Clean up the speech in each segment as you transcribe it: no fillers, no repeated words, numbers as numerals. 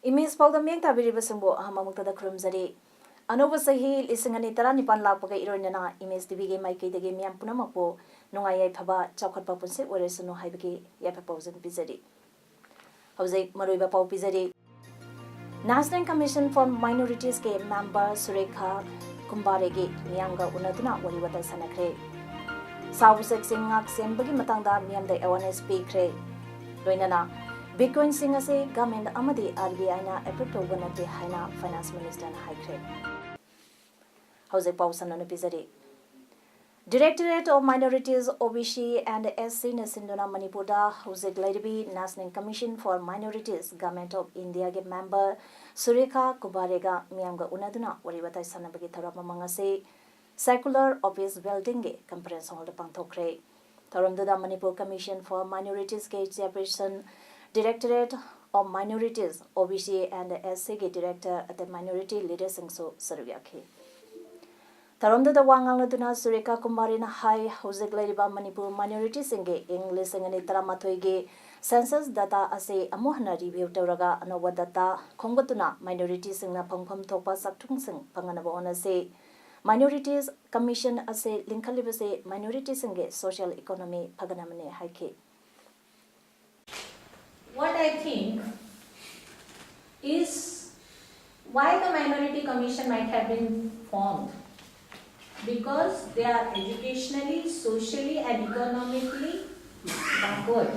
Image Paodam yang tabiri basungbo hamamukta da kurumzari. Anoba sahi lisingani tara nipan lakpaga ironana Image TV ge mai kaidage miyam punamakpo nungayai phaba chawkhatpa punse oresunu haibagi yapa pauzan pizari. Hauze maruiba pau pizari. National Commission for Minorities ke member Surekha Kumbare ge miyamga unaduna wariwata sanakre. Sabu seksing ngak senbagi matangda miyamda awareness pikre. Loinana Bitcoin sing ase government amadi RBI na approve tawba nate haina finance minister na haikre. Hauze pausan na pizari. Directorate of Minorities OBC and SC na sindona Manipur da hauze glaibi National Commission for Minorities Government of India ge member Surekha Kubarega miyamga unaduna wariwata sanabagi tharama mangase circular office building ge conference hall da pangthokre. Tharamda Manipur Commission for Minorities ge chairperson Directorate of Minorities OBC and SC Director at the Minority Leaders Singso Sarvyakhi. Taramda the Wangaladuna Surekha Kumbarina High Hosek Ladiba Manipur Minority Singe English and Taramatwege Census data ase amuhana review Tauraga Anova data Kongatuna Minority Singna Pangpam Topa Saktung Sing Panganabona say Minorities Commission ase Linkalibase Minority Singe Social Economy Paganamane Haike. What I think is why the Minority Commission might have been formed. Because they are educationally, socially and economically backward.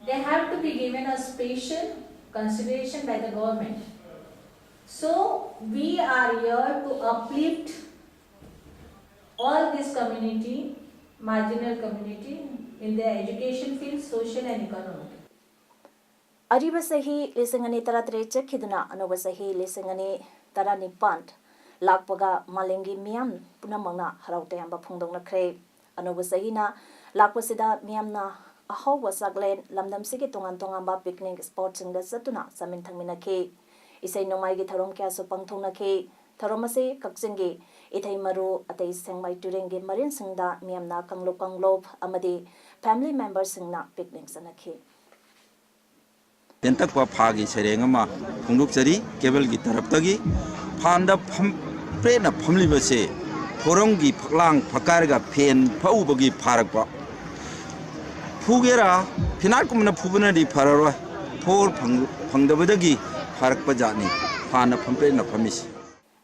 They have to be given a special consideration by the government. So we are here to uplift all this community, marginal community, in their education field, social and economic. Ariba sahi lisingani taratre chekiduna anoba sahi lisingani taranipant lakpaga malengi miyam punamangna haraute amba phungdongna kre anoba sahi na lakpasida miyamna ahaw wasaglen lamdam sigi tongan tongamba picnic spot singda satuna samin thangmina ke isai nomai gi tharom kya so pangthongna ke tharomase kaksingi ithai maru atai sengmai turengi marin singda miyamna kanglop amadi family members singna picnic sanakhi tentakwa phagi serengama phungduksari cable gi taraptagi phanda prena phamlibase forongi phaklang phakarga fen phaubagi pharakpa phugera phinarkumna phubuna ri phararo phor phangdabadagi pharakpa jani phana phamprena phamisi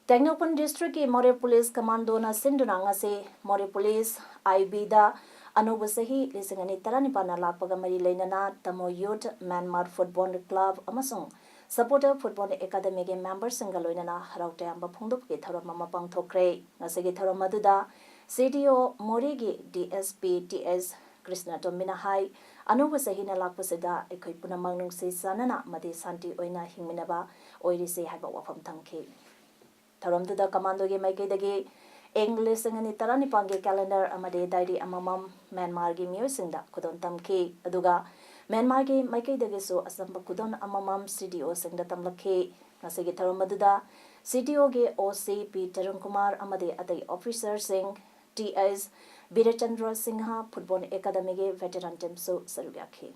Technopan District ki More Police Commando na sinduna ngase More Police IB da Anoba sahi lisingani taranipana lakpaga mari leinana Tamo Youth Myanmar Football Club amasung Supporter Football Academy ge members singaloinana haraute amba phungdup ke tharama mapang thokre ngasegi tharama duda CDO More gi DSP TS Krishna Tomina Hai Anoba sahi na lakpasida ekhoi punamang nung se sanana madi santi oina hingminaba oirise haiba wafam thangke Tharamduda Commando ge maikei English ngani tarani pange calendar amade diary amamam Myanmar gi miyosingda khudon tamke aduga Myanmar gi maikei dage so asamba khudon amamam CDO singda tamlakhe ngasegi tharomaduda CDO ge OC P Tarun Kumar amade atai officer sing TS Birachandra Singha Football Academy ge veteran team so sarugyakhe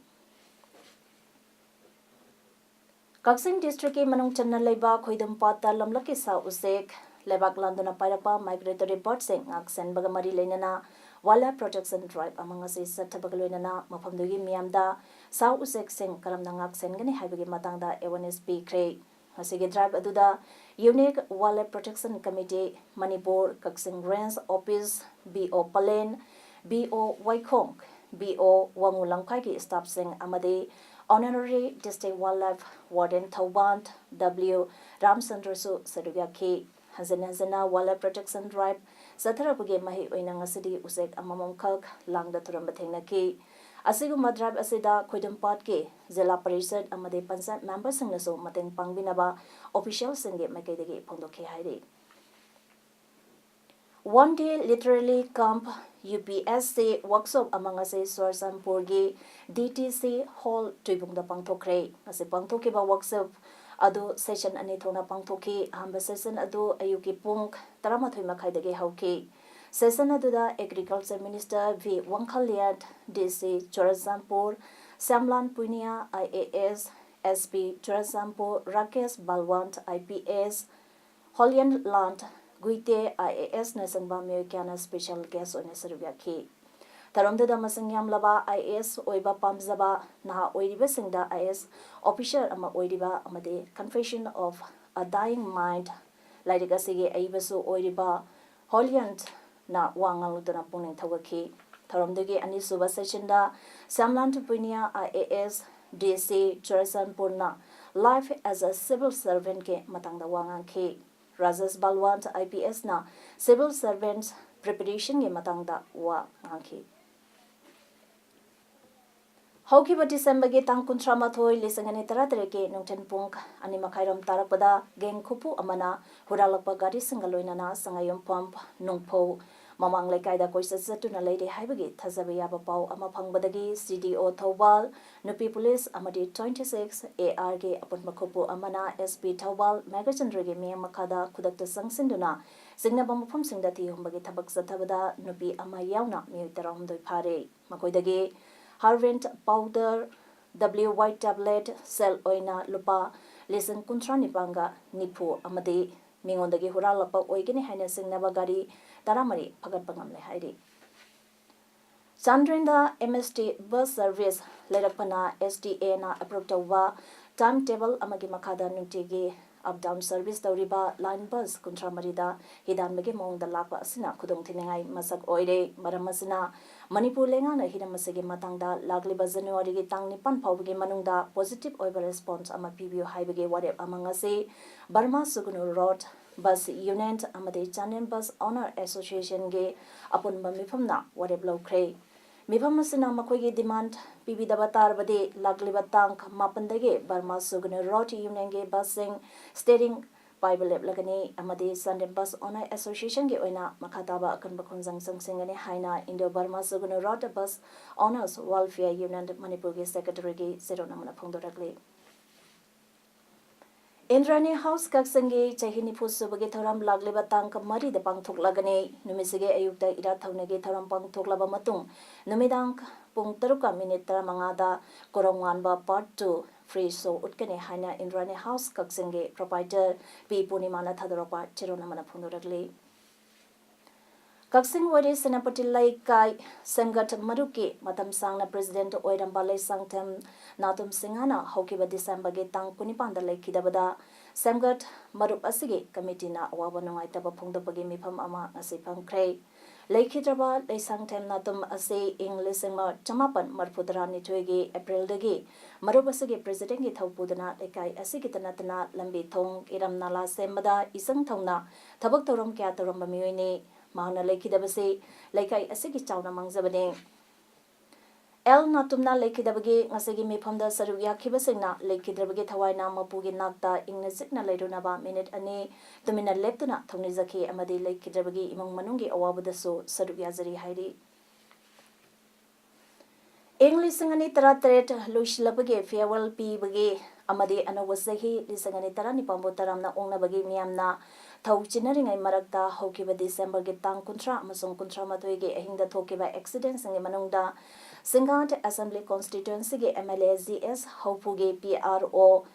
Kaksing district ke manung channa leiba khoidam pata lamlake sa usek lebak landona pairapa migratory bird sing aksen bagamari leinana wildlife protection drive among us is satabagaloinana mafamdugi miyamda sa usek sing karamna ngaksen gani haibagi matangda awareness pikre hasige drive aduda unique wildlife protection committee Manipur Kaksing Range Office BO Palen BO Waikhong BO Wangulangkai ki staff sing amade Honorary District Wildlife Warden Thauban W Ramchandra Su Sadugyakhe Hazana Wildlife Protection Drive Satharabuge Mahi Oinangasidi Usek Amamam Khak Langda Turamba Thengnaki ꯑꯁꯤꯒꯨꯝꯕ drive ꯑꯁꯤꯗ ꯈꯣꯏꯗꯝꯄꯥꯠꯀꯤ ꯖꯤꯂꯥ ꯄꯔꯤꯁꯗ ꯑꯃꯗꯤ ꯄꯟꯆꯥꯌꯠ ꯃꯦꯝꯕꯔꯁꯤꯡꯅꯁꯨ ꯃꯇꯦꯡ ꯄꯥꯡꯕꯤꯅꯕ ꯑꯣꯐꯤꯁꯤꯌꯦꯜꯁꯤꯡꯒꯤ ꯃꯥꯏꯀꯩꯗꯒꯤ ꯐꯣꯡꯗꯣꯛꯈꯤ ꯍꯥꯏꯔꯤ꯫ One day literally camp UPSC workshop among us Sursanpurgi DTC Hall Tuibungda Pangthokre as a Pangthokiba workshop adu session ani thona pangthoki hamba session adu ayuki pung taramathui makhaidage hauki session aduda Agriculture Minister V Wangkhaliat DC Churasampur Samlan Punia IAS SP Churasampur Rakesh Balwant IPS Holian Land Guite IAS Nasanba Americana Special Guest on Serbiaki. Taromda Masang Yamlaba IAS Oiba Pamzaba Naha Oidiba Singda IAS Official Ama Oidiba Amade Confession of a Dying Mind Laidigasige Aibasu Oidiba Holiant Na Wangalutana Puning Tawaki. Taromdagi Anisuba Sessionda Samlan Punia IAS DC Churasan Purna Life as a Civil Servant Ke Matangda Wanganki. Rajas Balwant IPS na civil servants preparation ge matangda wa ngaki. Haukiba December ge tang kuntra mathoi lisangani taratare ke nungten pung ani makhairam tarapada geng khupu amana huralakpa gari singaloina na sangayom pump nungpho mamang lekai da koisa satuna leide haibagi thazaba yaba pau ama phangbadagi CDO Thobal Nupi Police amadi 26 AR ge apun makhupu amana SP Thobal Magachandra ge me makada khudakta sangsinduna singnaba mafam singda thi humbagi thabak sathabada nupi ama yauna mi taramdoi phare makoidagi Harvent powder W white tablet cell oina lupa listen kuntra nipanga nipu amadi mingondagi huralapa oigini haina singnaba gari taramari phagatpa ngamle hairi. Chandrinda MST bus service lerakpana STA na approve tawwa timetable amagi makhada nungtigi up down service tawriba line bus kuntra marida hidanbagi mongda lakpa asina khudong thinengai masak oire maram asina Manipur lengana hidamasigi matangda lagliba January gi tang nipan phawbagi manungda positive oiba response ama PBO haibagi warep amangase Burma Sugunu Road Bus Union amade Chanen Bus Owner Association ge apunba mifamna warep lawkhre mifam asina makhoi demand pibidaba tarbade lagliba tang mapandage Burma Sugunu Road Union ge busing steering Bible lagani amadi Sunday Bus Owner Association ge oina makhataba akanba khonjang sangsingani haina Indo Burma Sugunu Road Bus Owners Welfare Union Manipur ge Secretary ge zero namna phongdorakle Indrani House Kaksangi Chahini Pusubagi Thoram Lagliba Tank Mari the Pangthok Lagane Numisige Ayukta Ira Thaunagi Thoram Pangthok Laba Matung Numidang Pung Taruka Minitra Mangada Korongwanba Part 2 Free So Utkane Haina Indrani House Kaksangi Proprietor P Punimana Thadoropa Chironamana Phundurakli Kaksing Wari Senapati Lai Kai Sangat Maruki Matam Sangna President Oiramba Lai Sangtem Natum Singana Hokiba December ge Tang Kunipanda Lai Kidabada Sangat Marup Asigi Committee na Wabanongai Taba Pungdapagi Mipam Ama Asipang Kray Lai Kidraba Lai Sangtem Natum Ase English Chamapan Marpudarani Twegi April Dagi Marup Asigi President Gi Thawpudana Lekai Asigi Tanatana Lambi Thong Iram Nala Sembada Isang Thongna Tabak Torom Kya Torom Bamiwini Mahana Lekidabase, Lekai Asigi Chowna Mangzabane. El Natumna Lekidabagi, Nasagi Mipamda Saruya Kibasina, Lekidrabagi Tawaina Mapugi Nakta, Ingnasikna Ledunaba, Minute Ane, Tumina Leptuna, Tonizaki, Amadi Lekidrabagi, Imong Manungi, Awabudaso, Saruya Zari Haidi. English Sangani Taratret, Lush Labagi, Farewell P. Bagi, Amadi Anawasahi, Lisangani Tarani Pambotaramna, Ongna Bagi Miamna. Thau Chinnaringai Marakta Hokiba December ge Tang Kuntra Amasong Kuntra Matoige Ahinda Thokiba accident sange manungda Singat Assembly Constituency ge MLA ZS Haupuge PRO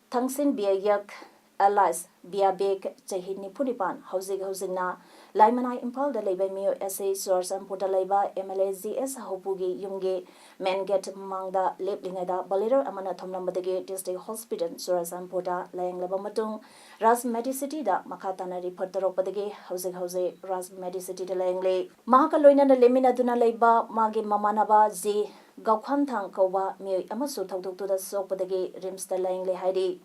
Thangsin Biayak Allies Biabek Chahini Punipan Housing Housingna Laimanai Impal da Leba Mio SA Soursan Puta Leba MLA ZS Haupuge Yumge Menget Mangda Leplingada Bolero Amana Thomnambadege District Hospital Soursan Puta Layang Leba Matung Ras Medicity da Makatana report the Ropadege Housing House Ras Medicity de Langley Mahakaloina the Lemina Duna Leba Magi Mamanaba Z Gaukhan Thang Koba Mi Amasu Tok to the Sopadege Rims the Langley Heidi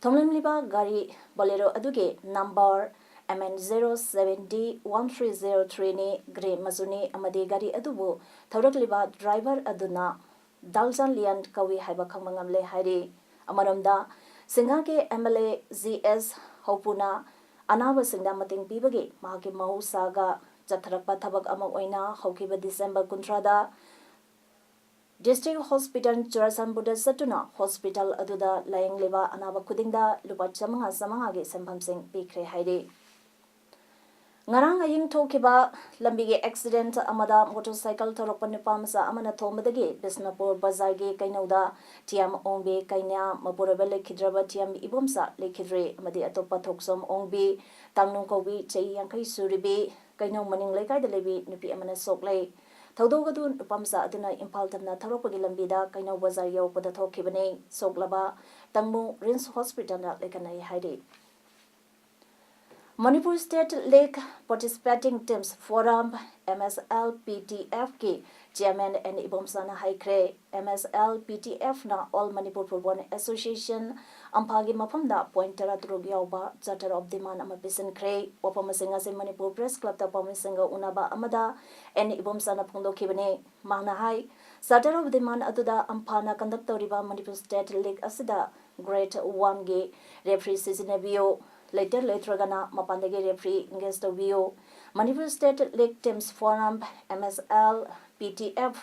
Tomlin Liba Gari Bolero Aduge number MN07D1303 ni Grey Mazuni Amadi Gari Adubu Thorak Liba driver Aduna Daljan Lian Kawi Haiba Kangmangam Le Hairi Amaromda Singhake MLA GS Hopuna Anaba Singda Mating Pibagi Mahaki Mahusaga Jatharakpa Thabak Ama Oina Hokiba December Kuntrada District Hospital Churasanbuda Satuna Hospital Aduda Laying Leva Anaba Kudinda Lupa Chamanga Samangagi Sempam Singh Pikre Hairi Ngarang aying thokiba lambige accident amada motorcycle thorokpa nupa masa amana thombadagi Bisnapur Bazar ge kainauda tiam ongbe kaina mapuraba lekhidraba tiam ibomsa lekhidre amadi atopa thoksom ongbe tangnung kobi chei yankai suribi kainau maning lekai da lebi nupi amana soklei thawdogadu nupamsa aduna Imphal tamna thorokpagi lambida kainau bazar yawpada thokibane soklaba tangmu Rins Hospital na lekanai haide Manipur State Lake Participating Teams Forum MSL PTF ke Chairman and Ibomsana Haikre MSL PTF na All Manipur Football Association Ampagi Mapamda Pointera Trugyoba Charter of Demand Amapisan Kre Wapamasinga se Manipur Press Club ta Pamisinga Unaba Amada and Ibomsana Pundo Kibane Mahna Hai Charter of Demand Aduda Ampana Conductoriba Manipur State League Asida Grade 1 ge referee Sizinabio Later Gana Mapandagi referee engaged the view Manipur State League Teams Forum MSL PTF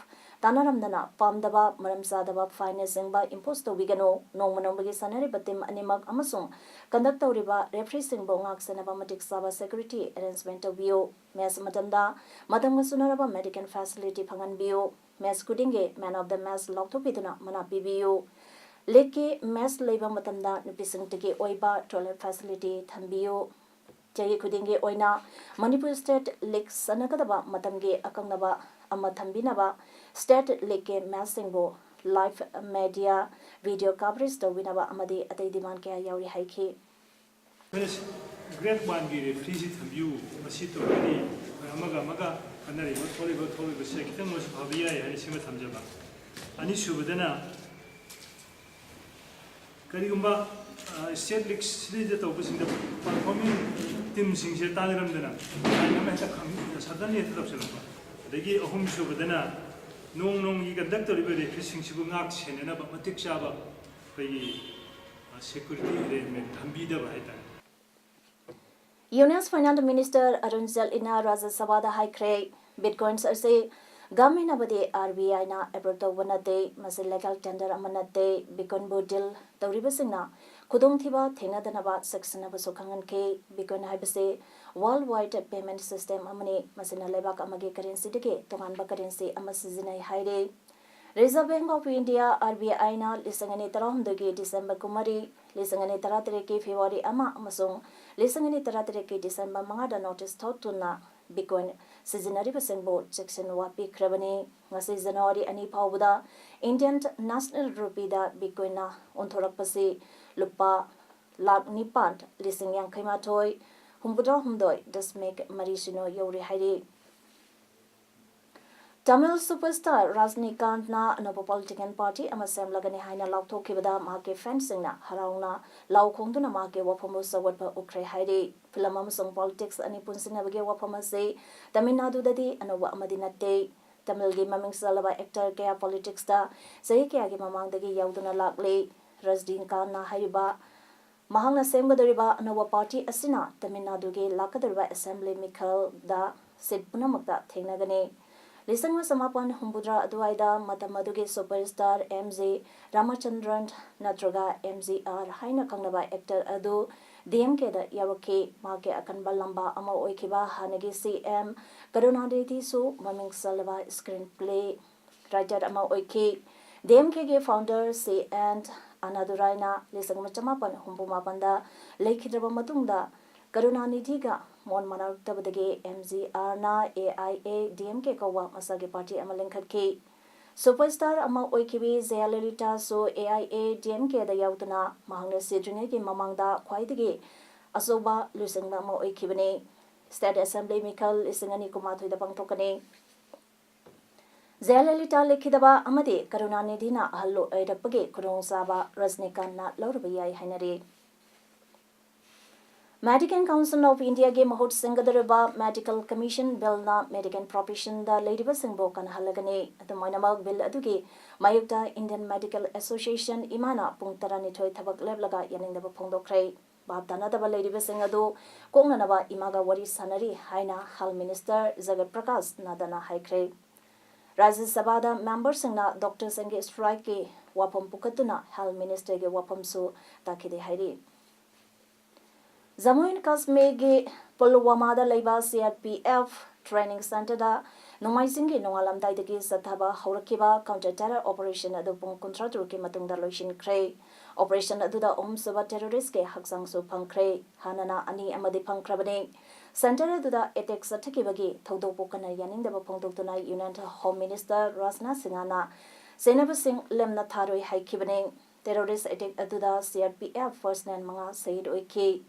Tanaramdana Pamdaba Maramsadaba Financing by Imposto Vigano no Monomagi Sanari Batim Animak Amasung Conductor Riba referee Singbongak Sanabamatic Saba Security Arrangement of view Mes Matamda Madam Sunaraba Medical Facility Pangan Bio Mes Kudinge Man of the Mass Loktopidana Mana PBU Leke Mass Labor Matamda Nupising Tiki Oiba Toilet Facility Tambio Jay Kudinge Oina Manipur State Lake Sanakadaba Matamge Akangnaba Amathambinaba State Lake Massingbo Live Media Video Coverage to Winaba Amadi Ate Demand Kaya Yauri Haiki Great one gi refree thambiu masi to ri amaga kanari mo thori se kitang mo bhabiya ya ni sima thamjaba ani subadana karigumba state league series to busing performing team sing se taniramdana ai ma ta kham sadani thap selba degi ahum subadana nong gi conductor ri refree sing sibu ngak senena ba matik chaba kai security arrangement thambida ba haita Union's Finance Minister Arun Jalina Rajya Sabha Haikre Bitcoins say Government abadi RBI na approve wanate masi legal tender amanate Bitcoin deal tawribasingna khudong thiba thengnadanaba section aba sokhangan ke Bitcoin haibase worldwide payment system amani masina lebak amage currency dege tonganba currency ama sizinai haire Reserve Bank of India RBI na lisangani tarahumdagi December kumari lisangani taratere ke February ama amasung lisangani taratere ke December mangada notice thotuna Bitcoin Seasonary Basenbo section wapi krabani ngasi January ani pawbuda Indian National Rupee da Bitcoin na onthorakpasi lupa lakh nipan lising yang kaimatoi humdoi dasmek marisino yori hairi Tamil superstar Rajnikant na another political party amasem lagani haina lauthokibada mahake fencing na harauna laukhongduna mahake waphamo sawatpa ukre hairi film amasong politics ani punsina bage waphamase Tamil Nadu dadi anowa amadinate Tamil gi maming salaba actor kaya politics da sahi kaya gi mamangdagi yauduna lakle Rajnikant na haiba mahangna semgadariba anowa party asina Tamil Nadu ge lakadariba assembly mikhal da sit punamakta thengnagane Lisangwa Samapan Humbudra Adwaida Matamaduge superstar MZ Ramachandran Natraga MZR Haina Kangnaba actor Adu DMK da Yawake Make Akanba Lamba Ama Oikiba Hanagi CM Karunadeti Su Maming Salva screenplay writer Ama Oiki DMK ge founder C and Anaduraina Lisangwa Samapan Humbumapanda Lekidraba Matungda Karunanidhiga Mon Manaktabadagi MZR na AIA DMK Kawa Masagi Party Amalengkatki Superstar Ama Oikibi Zayalita so AIA DMK da Yautana Mahanga Sidringi Mamangda Kwaidigi Asoba Lusingna Ama Oikibane State Assembly Mikal Isingani Kumathu da Pangtokane Zayalita Lekidaba Amadi Karunanidhina Hallo Aidapage Kurong Saba Rajnikant na Laurabiyai Hainari Medical Council of India ge mahut singadaraba Medical Commission bill na medical profession da ladiba singbo kan halagane atumainamak bill adugi mayukta Indian Medical Association imana pung 12 thabak leblaga yaningdaba phongdokrai babdana daba ladiba sing adu kongnanaba imaga wari sanari haina Health Minister Jagat Prakash nadana haikre Rajya Sabha da member singna Dr. Singh strike ke wapam pukatuna Health Minister ge wapam su takide hairi Jammu and Kashmir ge Pulwama da leiba CRPF training center da Nomaising ge nongalamdai dagi sathaba haurakiba counter terror operation adu pung contractor ke matungda loishin kre operation adu da saba terrorist ke haksang su phangkre hanana ani amadi phangkrabane center adu da attack sathaki bagi thodo kana yaning da phongdok tuna United Home Minister Rajnath Singh Senaba Singh lemna tharoi haikibane terrorist attack adu da CRPF first name manga said oike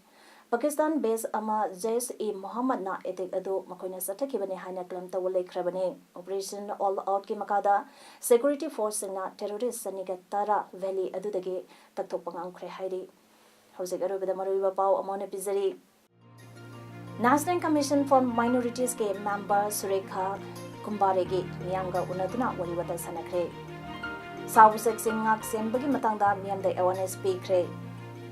Pakistan based ama Jaish-e Mohammed na attack adu makoina sathakibane haina claim tawale krabane operation all out ki makada security force na terrorist saniga tara valley adu dage takthopang khre hairi hojik aru beda maruiba pau amone pizari National Commission for Minorities ke member Surekha Kumbare ge miyanga unaduna wari wata sanakre South Section ngak sembagi matangda miyamda awareness pikre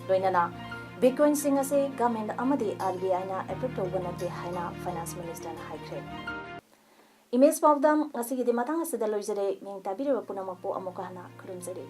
loinana Bitcoin singase government amadi RBI na approve tawbanate haina finance minister na haikre Image Paodam ngasi gi matang asida loijare ming tabire punamapo amokana khurumjare